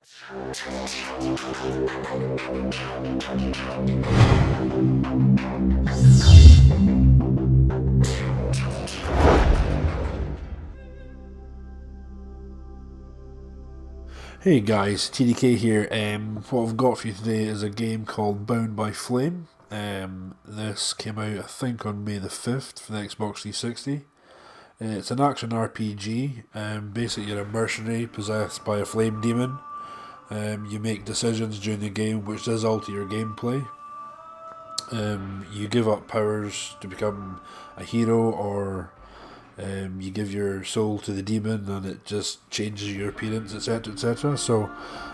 Hey guys, TDK here. What I've got for you today is a game called Bound by Flame. This came out, I think, on May the 5th for the Xbox 360. It's an action RPG. Basically, you're a mercenary possessed by a flame demon. You make decisions during the game which does alter your gameplay. You give up powers to become a hero, or you give your soul to the demon and it just changes your appearance, etc. etc. So,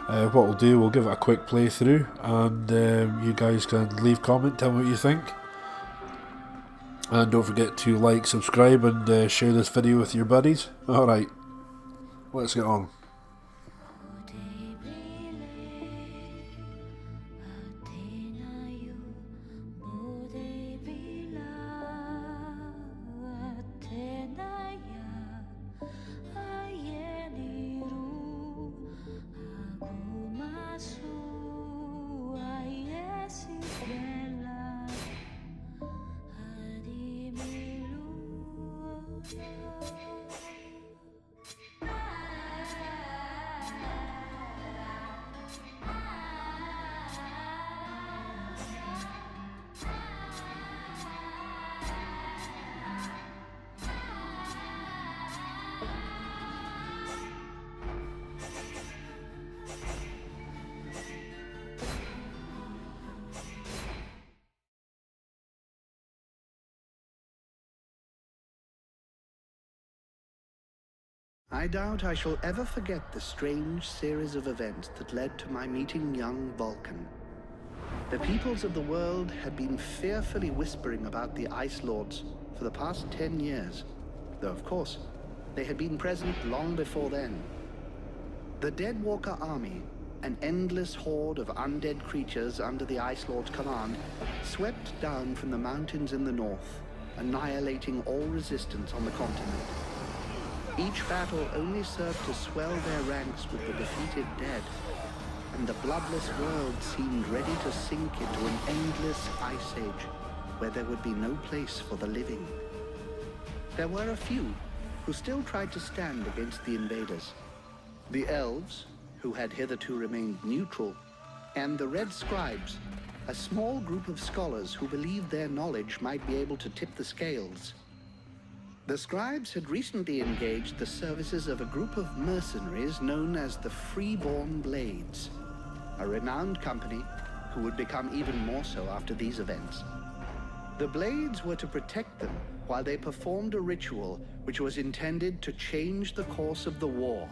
what we'll do, we'll give it a quick playthrough, and you guys can leave comment, tell me what you think. And don't forget to like, subscribe, and share this video with your buddies. Alright, let's get on. I doubt I shall ever forget the strange series of events that led to my meeting young Vulcan. The peoples of the world had been fearfully whispering about the Ice Lords for the past 10 years, though of course, they had been present long before then. The Deadwalker army, an endless horde of undead creatures under the Ice Lord's command, swept down from the mountains in the north, annihilating all resistance on the continent. Each battle only served to swell their ranks with the defeated dead, and the bloodless world seemed ready to sink into an endless ice age where there would be no place for the living. There were a few who still tried to stand against the invaders. The elves, who had hitherto remained neutral, and the Red Scribes, a small group of scholars who believed their knowledge might be able to tip the scales. The Scribes had recently engaged the services of a group of mercenaries known as the Freeborn Blades, a renowned company who would become even more so after these events. The Blades were to protect them while they performed a ritual which was intended to change the course of the war.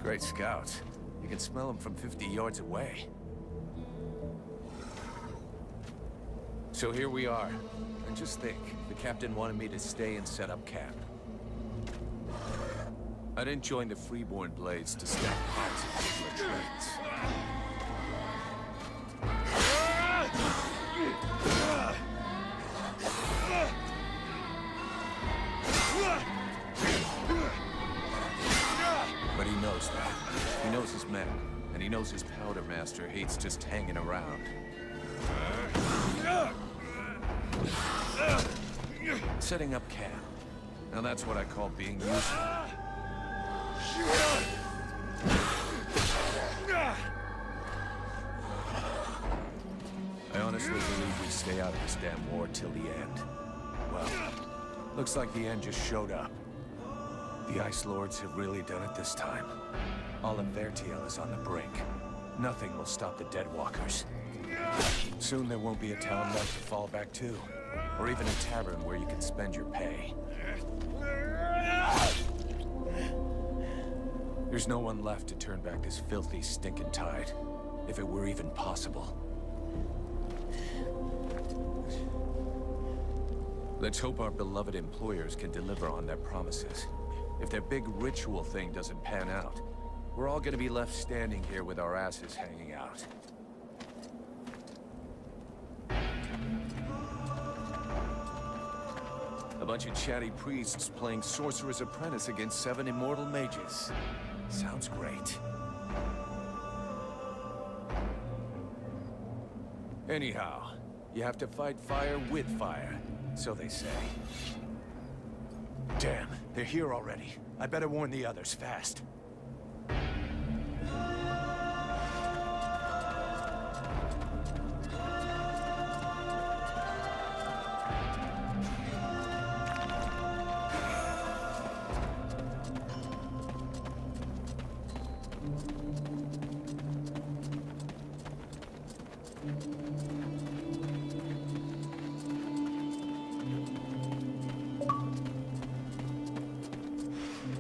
Great scouts. You can smell them from 50 yards away. So here we are. And just think, the captain wanted me to stay and set up camp. I didn't join the Freeborn Blades to stack pots and fiddler trains. But he knows that. He knows his men, and he knows his powder master hates just hanging around. Setting up camp. Now that's what I call being useful. honestly believe we stay out of this damn war till the end. Well, looks like the end just showed up. The Ice Lords have really done it this time. All of Vertiel is on the brink. Nothing will stop the Deadwalkers. Soon there won't be a town left to fall back to, or even a tavern where you can spend your pay. There's no one left to turn back this filthy, stinking tide, if it were even possible. Let's hope our beloved employers can deliver on their promises. If their big ritual thing doesn't pan out, we're all gonna be left standing here with our asses hanging out. A bunch of chatty priests playing Sorcerer's Apprentice against 7 immortal mages. Sounds great. Anyhow, you have to fight fire with fire, so they say. Damn, they're here already. I better warn the others fast.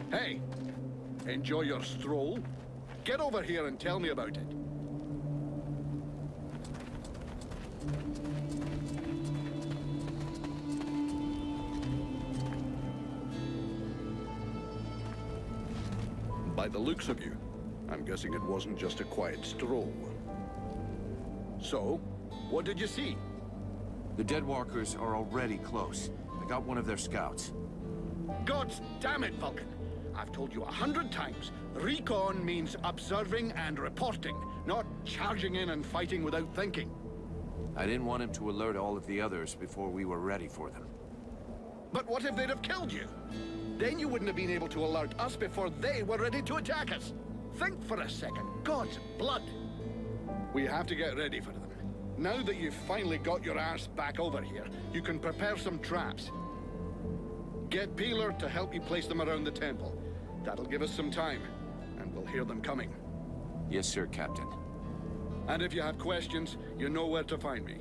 Hey, enjoy your stroll? Get over here and tell me about it. By the looks of you, I'm guessing it wasn't just a quiet stroll. So, what did you see? The Deadwalkers are already close. I got one of their scouts. God damn it, Vulcan! I've told you 100 times, recon means observing and reporting, not charging in and fighting without thinking. I didn't want him to alert all of the others before we were ready for them. But what if they'd have killed you? Then you wouldn't have been able to alert us before they were ready to attack us. Think for a second. God's blood. We have to get ready for them. Now that you've finally got your ass back over here, you can prepare some traps. Get Peeler to help you place them around the temple. That'll give us some time, and we'll hear them coming. Yes, sir, Captain. And if you have questions, you know where to find me.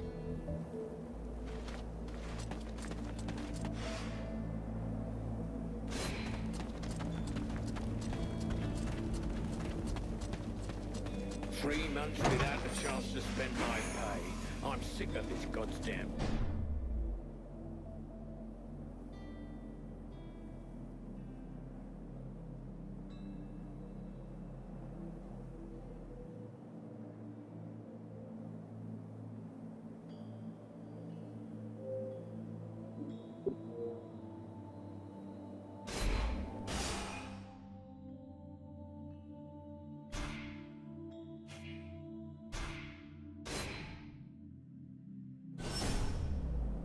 Three months without a chance to spend my pay. I'm sick of this goddamn...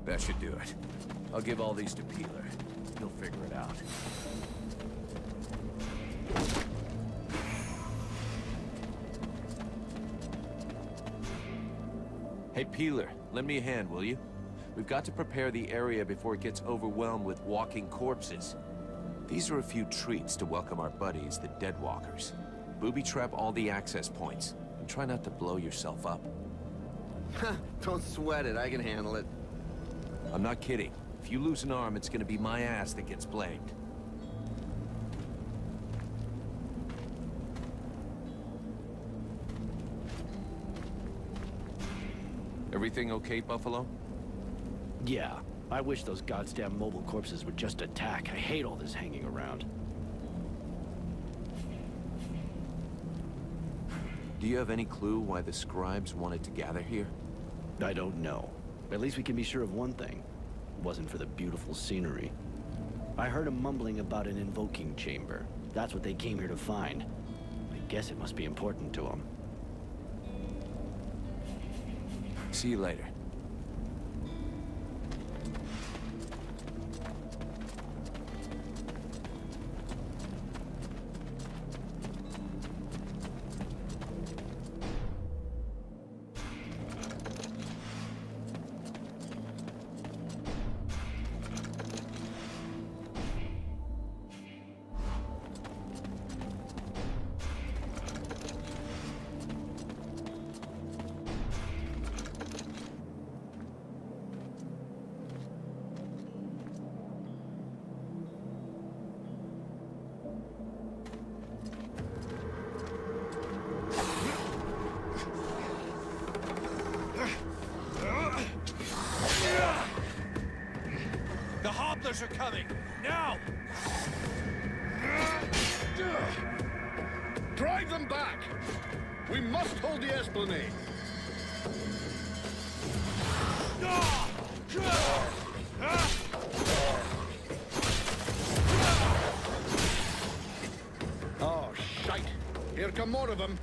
That should do it. I'll give all these to Peeler. He'll figure it out. Hey, Peeler, lend me a hand, will you? We've got to prepare the area before it gets overwhelmed with walking corpses. These are a few treats to welcome our buddies, the Deadwalkers. Booby-trap all the access points, and try not to blow yourself up. Don't sweat it, I can handle it. I'm not kidding. If you lose an arm, it's gonna be my ass that gets blamed. Everything okay, Buffalo? Yeah. I wish those goddamn mobile corpses would just attack. I hate all this hanging around. Do you have any clue why the scribes wanted to gather here? I don't know. At least we can be sure of one thing. It wasn't for the beautiful scenery. I heard them mumbling about an invoking chamber. That's what they came here to find. I guess it must be important to them. See you later. incoming! Now! Drive them back! We must hold the Esplanade! Oh, shite! Here come more of them!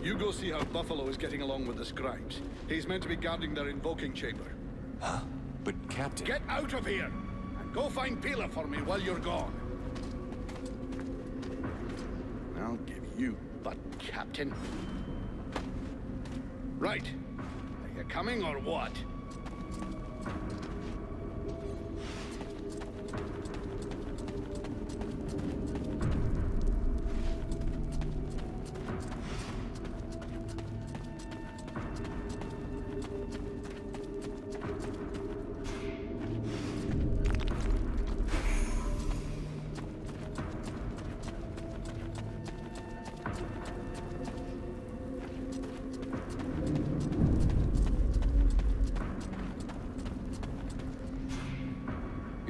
You go see how Buffalo is getting along with the scribes. He's meant to be guarding their invoking chamber. Huh? But, Captain... Get out of here! And go find Pila for me while you're gone. I'll give you butt, Captain. Right. Are you coming or what?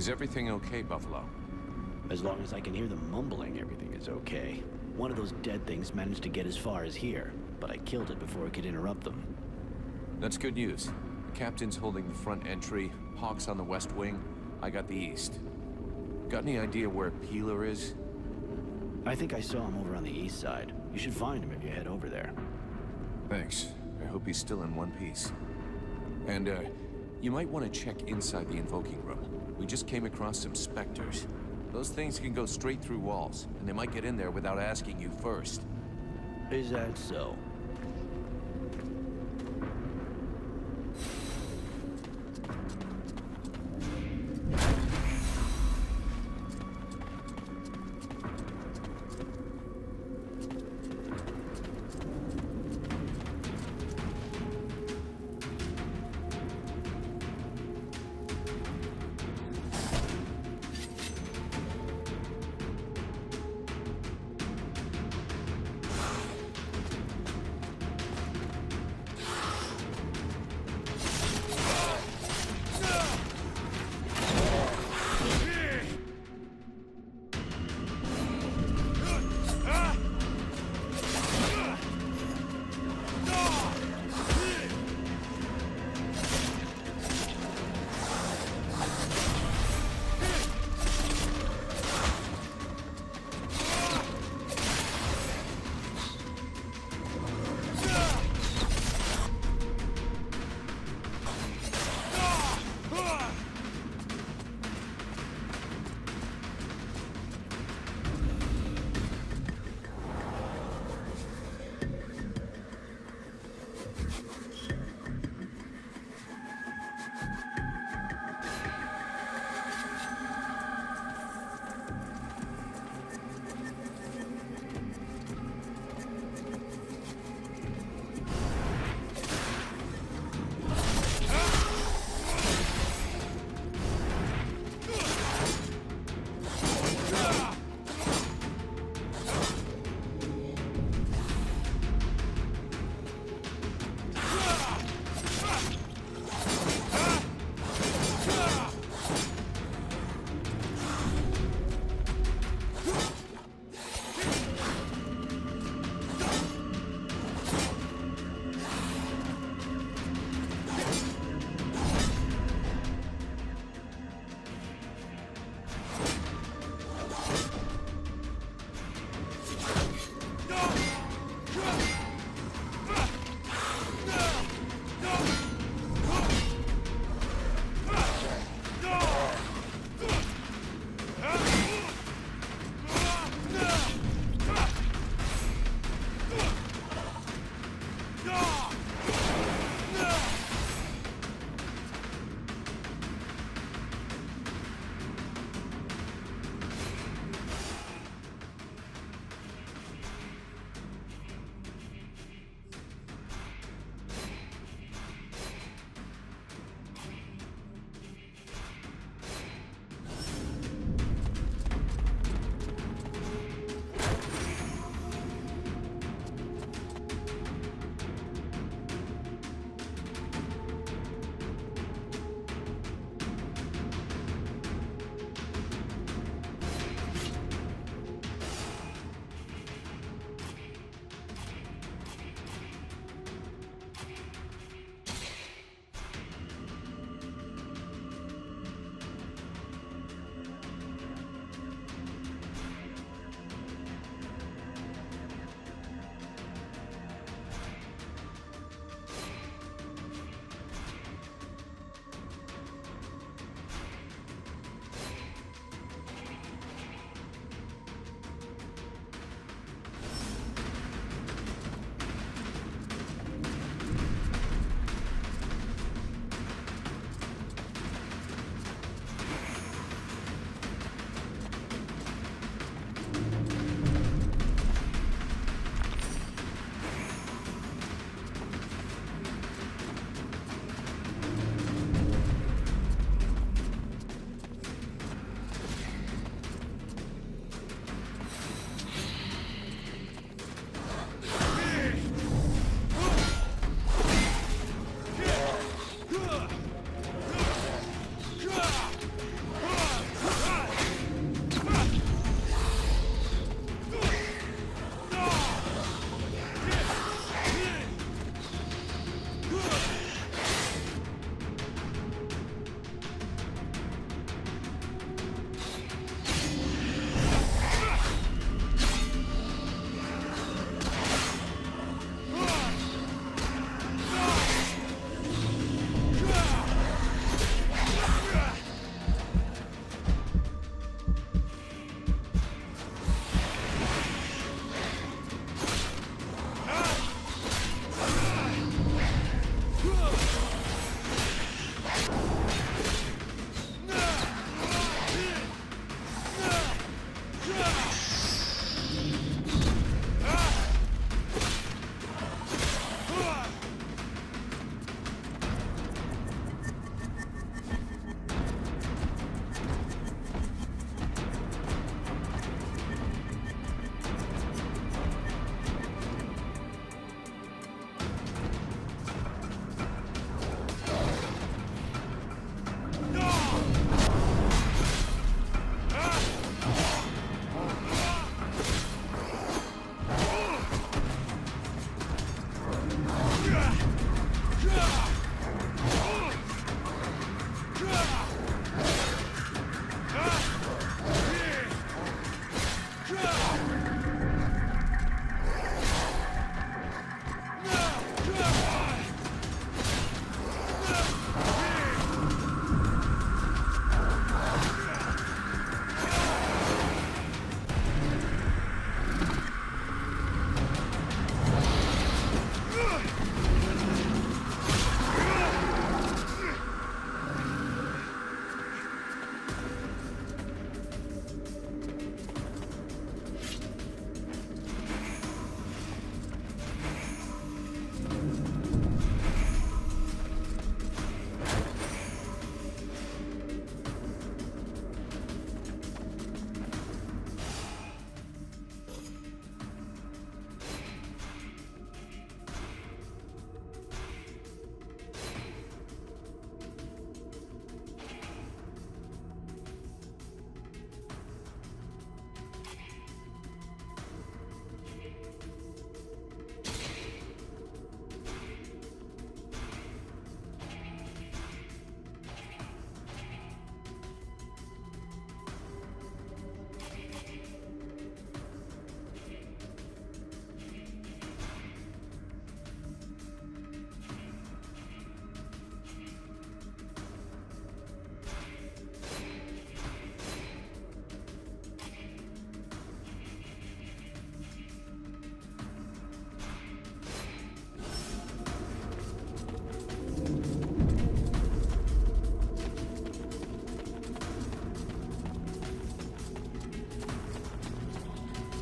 Is everything okay, Buffalo? As long as I can hear them mumbling, everything is okay. One of those dead things managed to get as far as here, but I killed it before it could interrupt them. That's good news. The captain's holding the front entry, Hawk's on the west wing, I got the east. Got any idea where Peeler is? I think I saw him over on the east side. You should find him if you head over there. Thanks. I hope he's still in one piece. And, you might want to check inside the invoking room. We just came across some specters. Those things can go straight through walls, and they might get in there without asking you first. Is that so?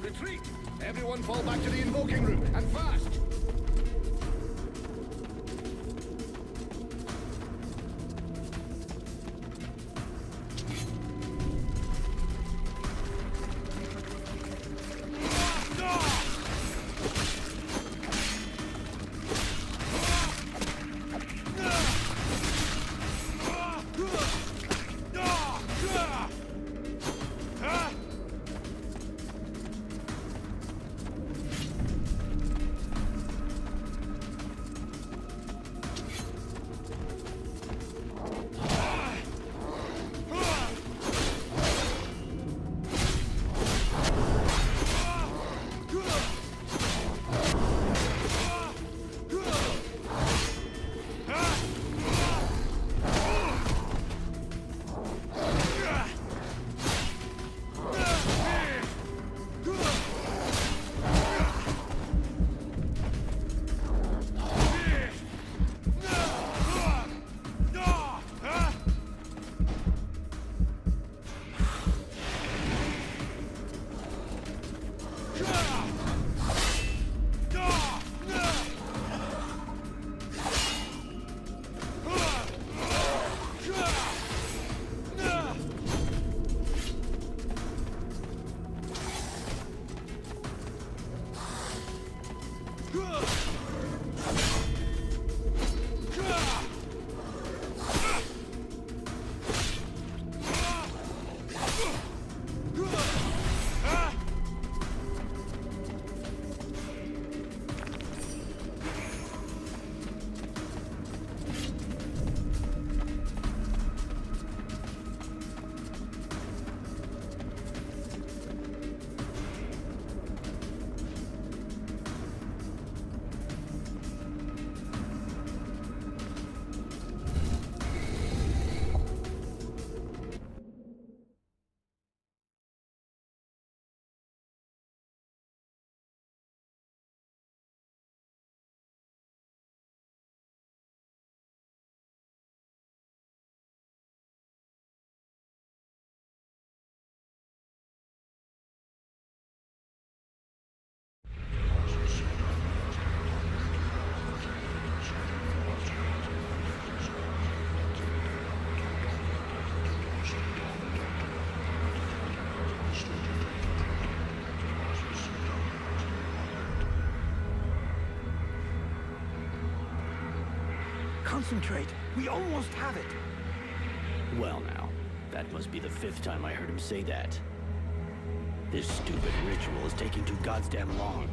Retreat! Everyone fall back to the invoking room, and fast! Concentrate. We almost have it. Well now, that must be the 5th time I heard him say that. This stupid ritual is taking too goddamn long.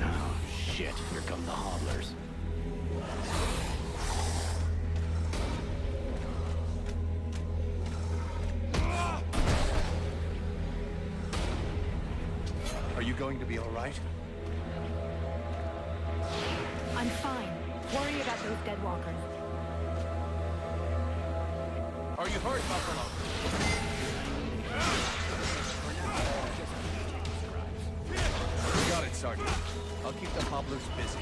Oh, shit. Here come the hobblers. Are you going to be all right? I'm fine. Worry about those dead walkers. Are you hurt, Buffalo? Got it, Sergeant. I'll keep the hobblers busy.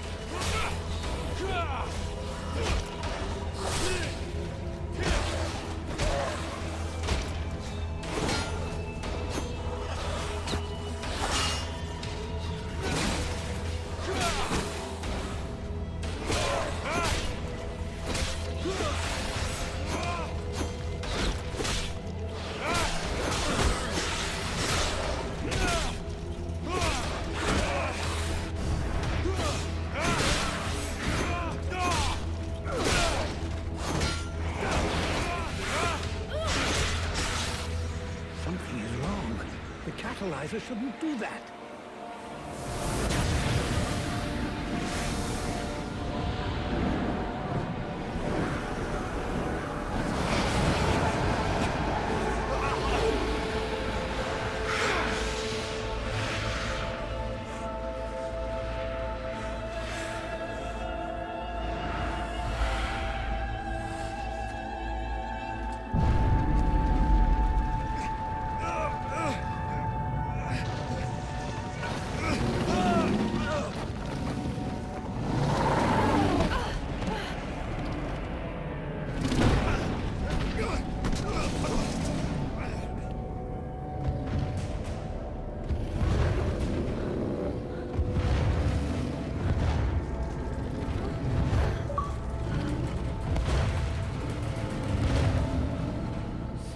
Something is wrong. The catalyzer shouldn't do that.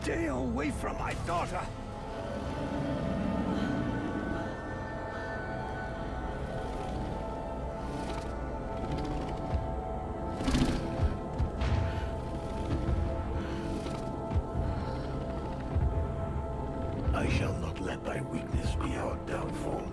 Stay away from my daughter! I shall not let thy weakness be our downfall.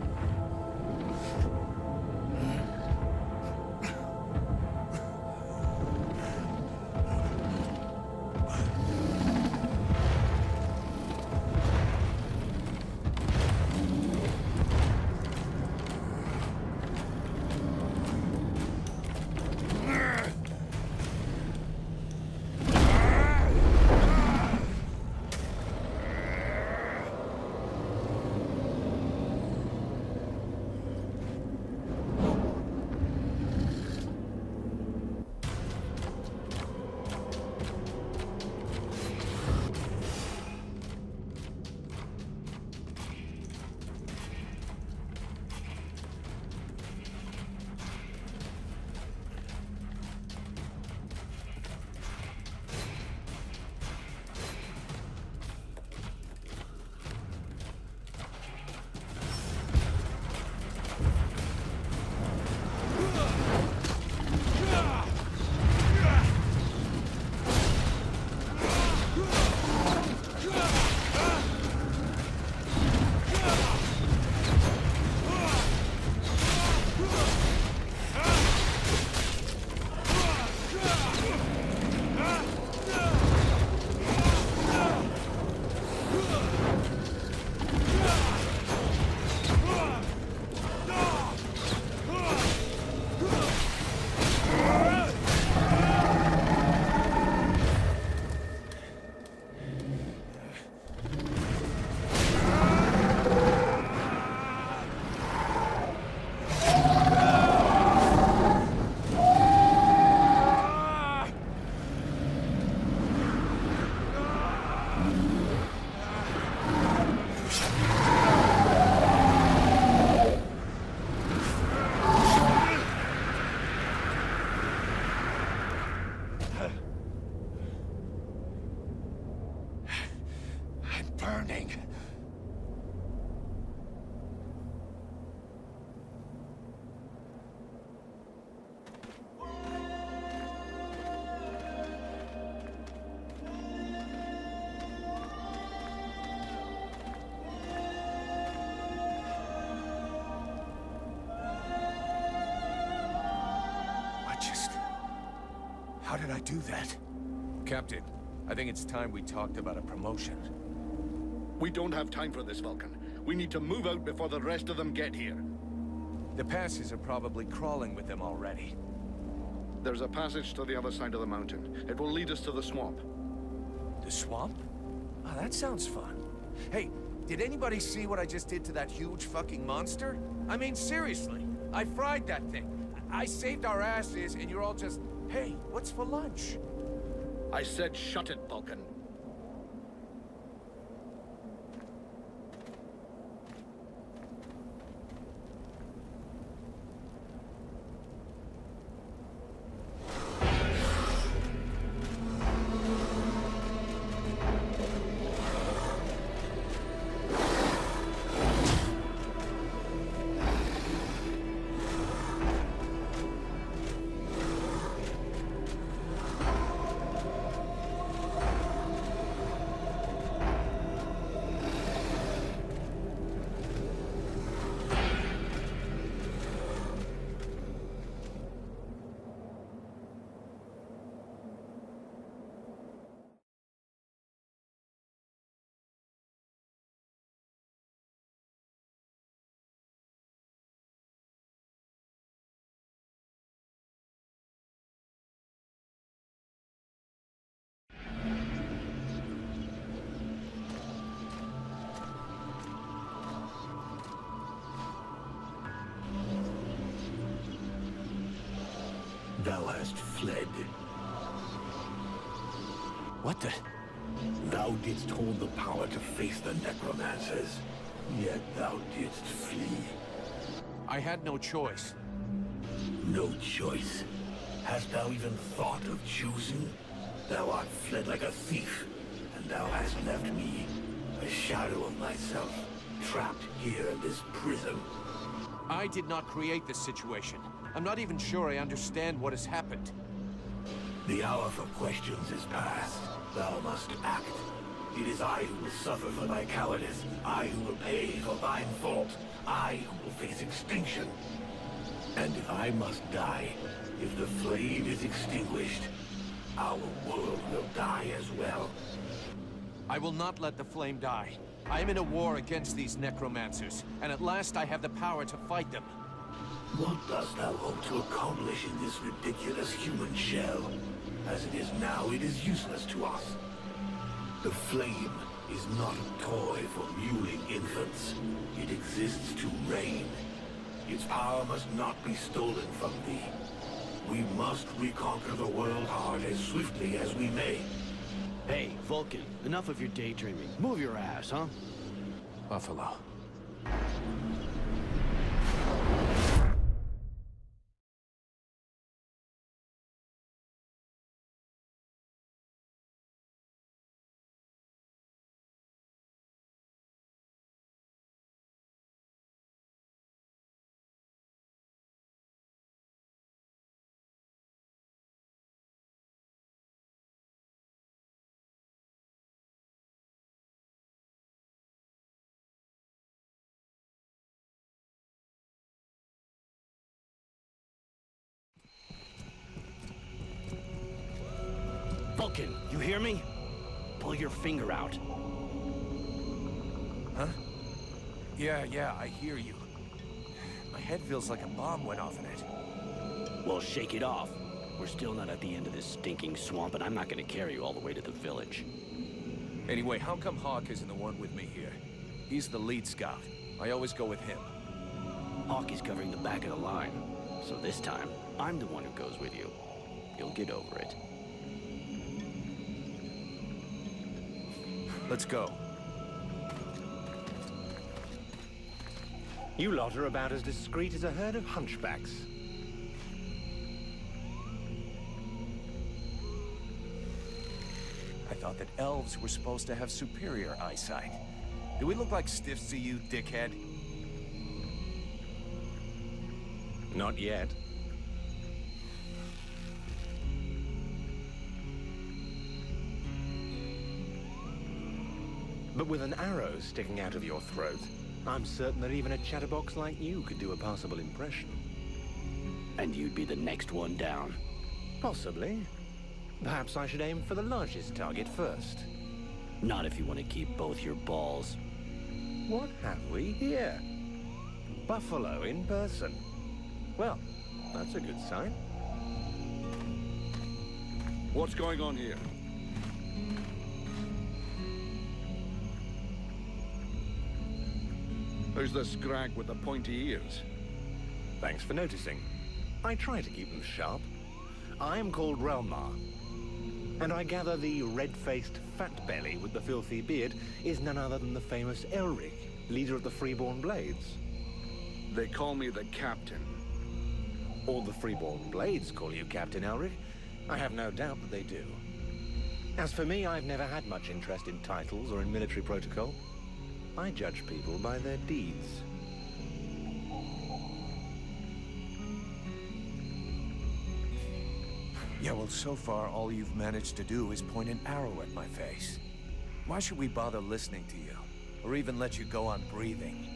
could I do that? Captain, I think it's time we talked about a promotion. We don't have time for this, Vulcan. We need to move out before the rest of them get here. The passes are probably crawling with them already. There's a passage to the other side of the mountain. It will lead us to the swamp. The swamp? Oh, that sounds fun. Hey, did anybody see what I just did to that huge fucking monster? I mean, seriously. I fried that thing. I saved our asses, and you're all just, hey, what's for lunch? I said shut it, Vulcan. Thou hast fled. What the? Thou didst hold the power to face the necromancers, yet thou didst flee. I had no choice. No choice. Hast thou even thought of choosing? Thou art fled like a thief, and thou hast left me, a shadow of myself, trapped here in this prison. I did not create this situation. I'm not even sure I understand what has happened. The hour for questions is past. Thou must act. It is I who will suffer for thy cowardice. I who will pay for thine fault. I who will face extinction. And if I must die, if the flame is extinguished, our world will die as well. I will not let the flame die. I am in a war against these necromancers, and at last I have the power to fight them. What dost thou hope to accomplish in this ridiculous human shell? As it is now, it is useless to us. The flame is not a toy for mewling infants. It exists to reign. Its power must not be stolen from thee. We must reconquer the world heart as swiftly as we may. Hey, Vulcan, enough of your daydreaming. Move your ass, huh? Buffalo. Vulcan, you hear me? Pull your finger out. Huh? Yeah, I hear you. My head feels like a bomb went off in it. Well, shake it off. We're still not at the end of this stinking swamp, and I'm not gonna carry you all the way to the village. Anyway, how come Hawk isn't the one with me here? He's the lead scout. I always go with him. Hawk is covering the back of the line, so this time, I'm the one who goes with you. You'll get over it. Let's go. You lot are about as discreet as a herd of hunchbacks. I thought that elves were supposed to have superior eyesight. Do we look like stiffs to you, dickhead? Not yet. But with an arrow sticking out of your throat, I'm certain that even a chatterbox like you could do a passable impression. And you'd be the next one down. Possibly. Perhaps I should aim for the largest target first. Not if you want to keep both your balls. What have we here? Buffalo in person. Well, that's a good sign. What's going on here? Who's the scrag with the pointy ears? Thanks for noticing. I try to keep them sharp. I am called Relmar, and I gather the red-faced fat belly with the filthy beard is none other than the famous Elric, leader of the Freeborn Blades. They call me the Captain. All the Freeborn Blades call you Captain Elric. I have no doubt that they do. As for me, I've never had much interest in titles or in military protocol. I judge people by their deeds. Yeah, well, so far, all you've managed to do is point an arrow at my face. Why should we bother listening to you? Or even let you go on breathing?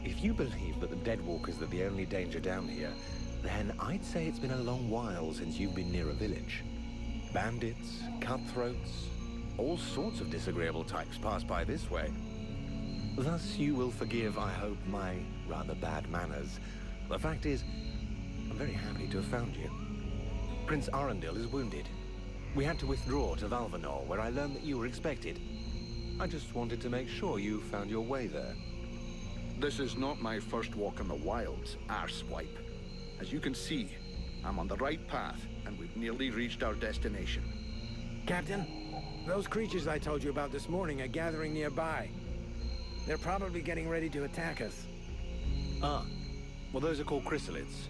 If you believe that the Deadwalkers are the only danger down here, then I'd say it's been a long while since you've been near a village. Bandits, cutthroats, all sorts of disagreeable types pass by this way. Thus, you will forgive, I hope, my rather bad manners. The fact is, I'm very happy to have found you. Prince Arundel is wounded. We had to withdraw to Valvanor, where I learned that you were expected. I just wanted to make sure you found your way there. This is not my first walk in the wilds, arsewipe. As you can see, I'm on the right path, and we've nearly reached our destination. Captain, those creatures I told you about this morning are gathering nearby. They're probably getting ready to attack us. Ah, well, those are called chrysalids.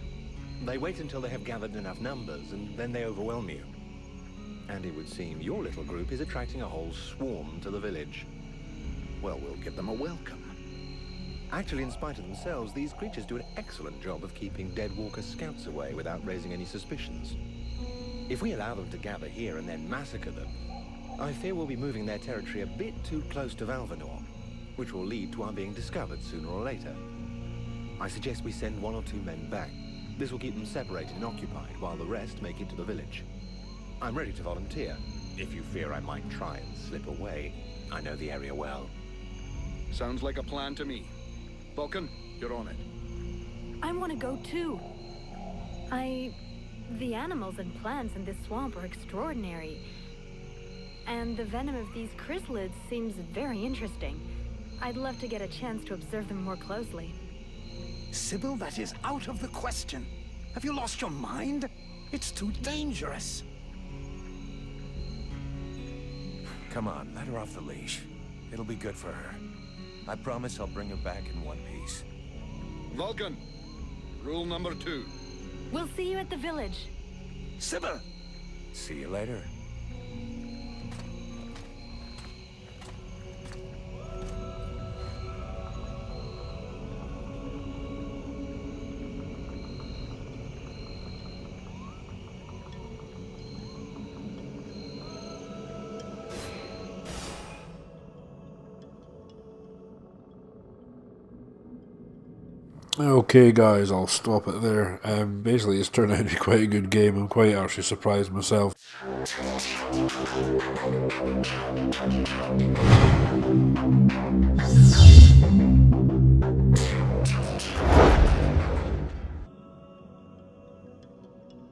They wait until they have gathered enough numbers, and then they overwhelm you. And it would seem your little group is attracting a whole swarm to the village. Well, we'll give them a welcome. Actually, in spite of themselves, these creatures do an excellent job of keeping Deadwalker scouts away without raising any suspicions. If we allow them to gather here and then massacre them, I fear we'll be moving their territory a bit too close to Valvanor, which will lead to our being discovered sooner or later. I suggest we send 1 or 2 men back. This will keep them separated and occupied while the rest make it to the village. I'm ready to volunteer. If you fear I might try and slip away, I know the area well. Sounds like a plan to me. Vulcan, you're on it. I want to go too. The animals and plants in this swamp are extraordinary. And the venom of these chrysalids seems very interesting. I'd love to get a chance to observe them more closely. Sybil, that is out of the question. Have you lost your mind? It's too dangerous. Come on, let her off the leash. It'll be good for her. I promise I'll bring her back in one piece. Vulcan, rule number 2. We'll see you at the village. Sybil! See you later. Okay guys, I'll stop it there. Basically it's turned out to be quite a good game. I'm quite actually surprised myself.